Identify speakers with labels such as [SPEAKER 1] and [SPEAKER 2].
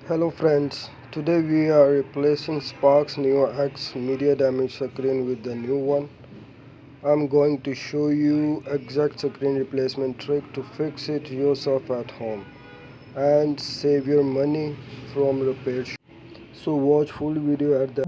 [SPEAKER 1] Hello friends, today we are replacing Sparx Neo X media damage screen with the new one. I'm going to show you exact screen replacement trick to fix it yourself at home and save your money from repair. So watch full video at the